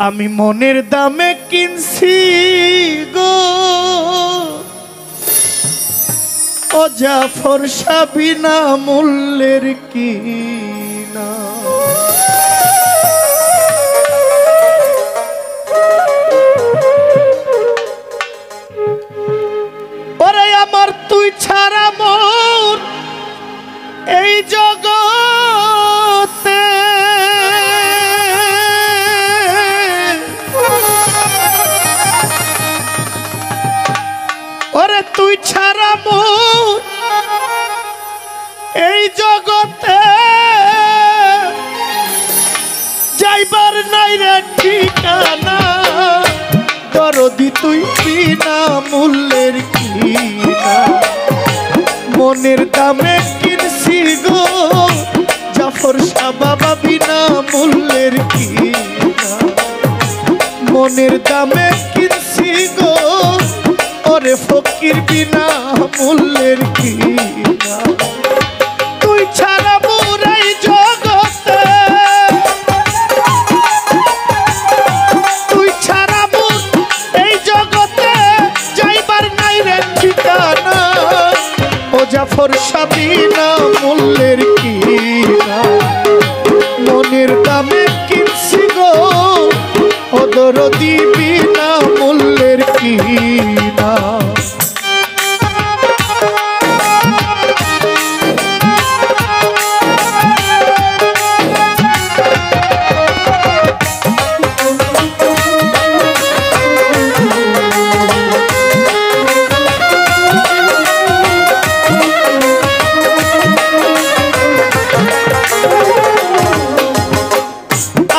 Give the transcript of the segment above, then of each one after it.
আমি মনের দামে কিনছি গো ও জাফর শাহ বিনা মূল্যের কিনা। ওরে আমার তুই ছাড়া মন এই জগতে ওরে তুই ছাড়া মন এই জগতে যাইবার নাই রে ঠিকানা। দরদি তুই বিনা মূল্যের কিনা। মনের দামে কিনছি গো জাফর শাহ বাবা বিনা মূল্যের কিনা। মনের দামে কিনছি গো ওরে ফকির বিনা মূল্যের কিনা। তুই ছাড়া মোর এই জগতে তুই ছাড়া মোর এই জগতে যাইবার নাই রে ঠিকানা। ও জাফর শাহ বিনা মূল্যের কিনা। মনের দামে কিনছি গো ও দরদি বিনা মূল্যের কিনা।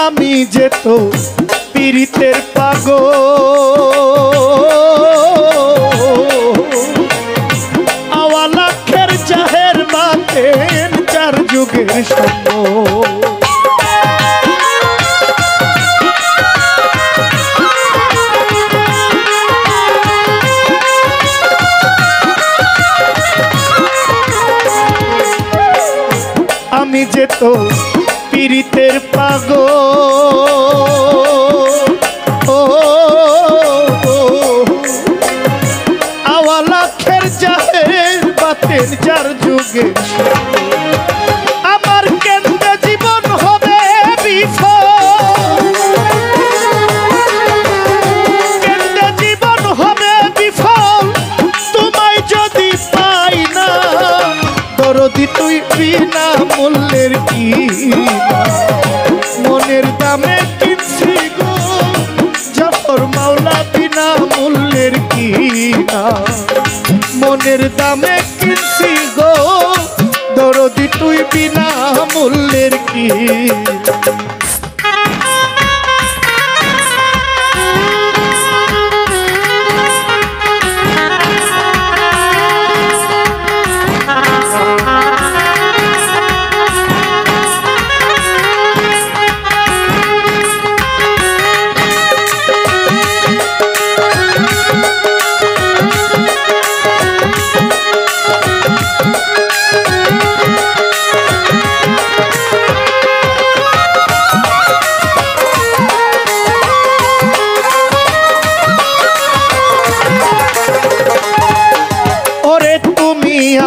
আমি যে তো পীড়িতের পাগল আওয়ালাখের জাহের বাতেন চার যুগের সঙ্গ। আমি যে তো পীড়িতের পাগল আওয়ালাখের জাহের বাতেন চার যুগের আমার কেন্দ্রে জীবন হবে বিফল। কেন্দ্রে জীবন হবে বিফল তোমায় যদি পাই না। দরদি তুই বিনা মূল্যের কিনা। মনের দামে কিনছি গো জাফর মাওলা বিনা মূল্যের কিনা। মনের দামে কিনছি গো দরদি তুই বিনা মূল্যের কিনা।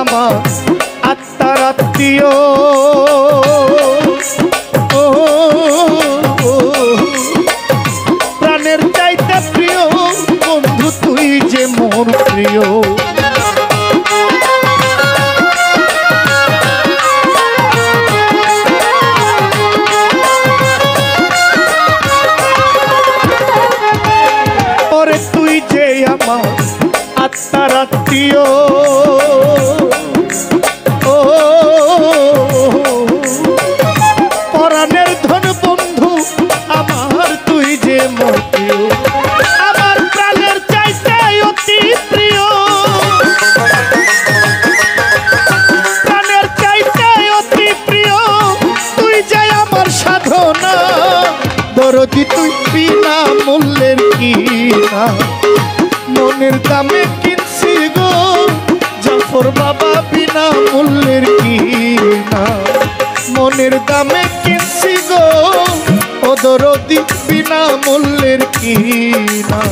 আমার আত্মার আত্মীয় প্রাণের চাইতে প্রিয় বন্ধু তুই যে মোর প্রিয়। ওরে তুই যে আমার আত্মার আত্মীয় পরাণের ধন বন্ধু আমার তুই যে মোর প্রিয়। আমার প্রাণের চাইতে অতি প্রিয় প্রাণের চাইতে অতি প্রিয় তুই যে আমার সাধনা। দরদি তুই বিনা মূল্যের কিনা। মনের দামে কিনছি গো জাফর বাবা বিনা মূল্যের কিনা। মনের দামে কিনছি গো ও দরদি বিনা মূল্যের কিনা।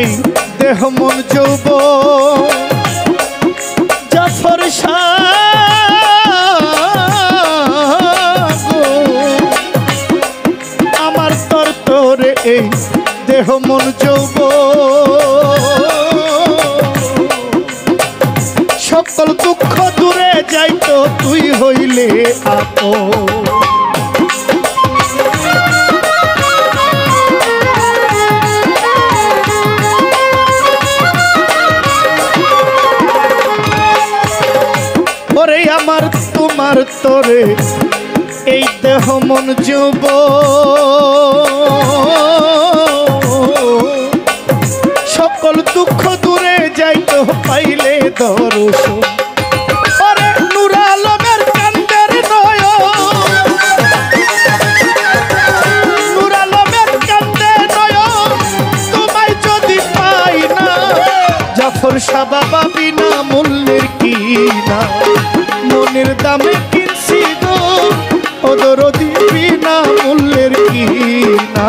এই দেহ মন যৌবন জাফর আমার তর তোরে এই দেহ মন যৌবন সকল দুঃখ দূরে যাইতো তুই হইলে আপন। আমার তোমার তোরে এই দেহ মন যৌবন সকল দুঃখ দূরে যাইতো পাইলে দর্শন। ওরে নূর আলমের কান্দের নয়ন, নূর আলমের কান্দের নয়ন তোমায় যদি পাই না জাফর শাহ বাবা বিনা মূল্যের কিনা। মনের দামে কিনছি গো ও দরদি বিনা মূল্যের কিনা।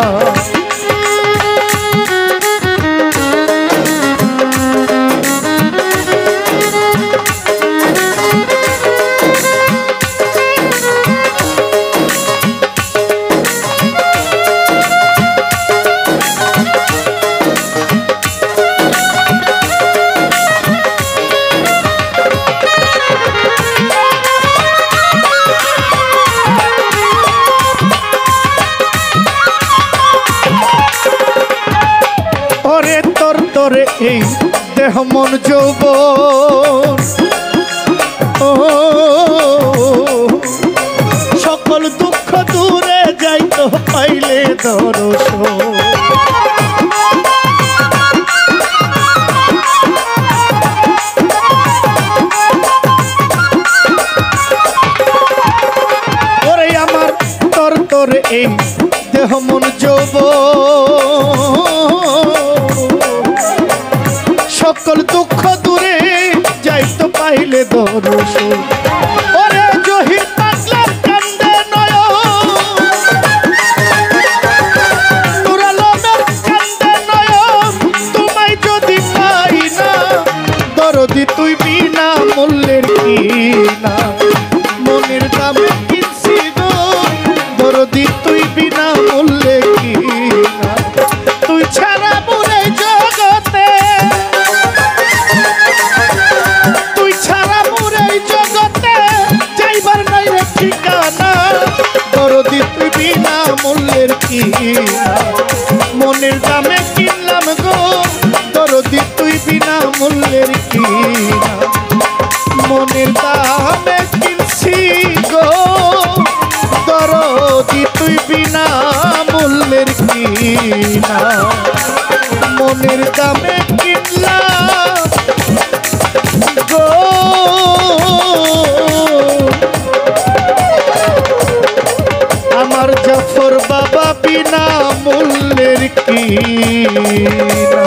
এই দেহ মন যৌবন সকল দুঃখ দূরে যাইতো পাইলে দর্শন। ওরে আমার তর তোরে এই দেহ মন যৌবন সকল দুঃখ দূরে যাইতো পাইলে দর্শন। ওরে জহির পাগলার কান্দে নয়ন, নূর আলমের কান্দে নয়ন তোমায় যদি পাই না দরদি তুই বিনা মূল্যের কিনা। মনের দামে কিনছি গো দরদি তুই বিনা মূল্যের কিনা। তুই ছাড়া মোরে জগতে, তুই ছাড়া মোরে জগতে যাইবার নাই রে ঠিকানা দরদি তুই বিনা মূল্যের কিনা। মনের দামে কিনলাম গো দরদি তুই বিনা মূল্যের কিনা। মনের দামে কিনছি গো দরদি তুই বিনা মূল্যের কিনা। মনের দামে কিনলাম গো আমার জাফর বাবা বিনা মূল্যের কিনা।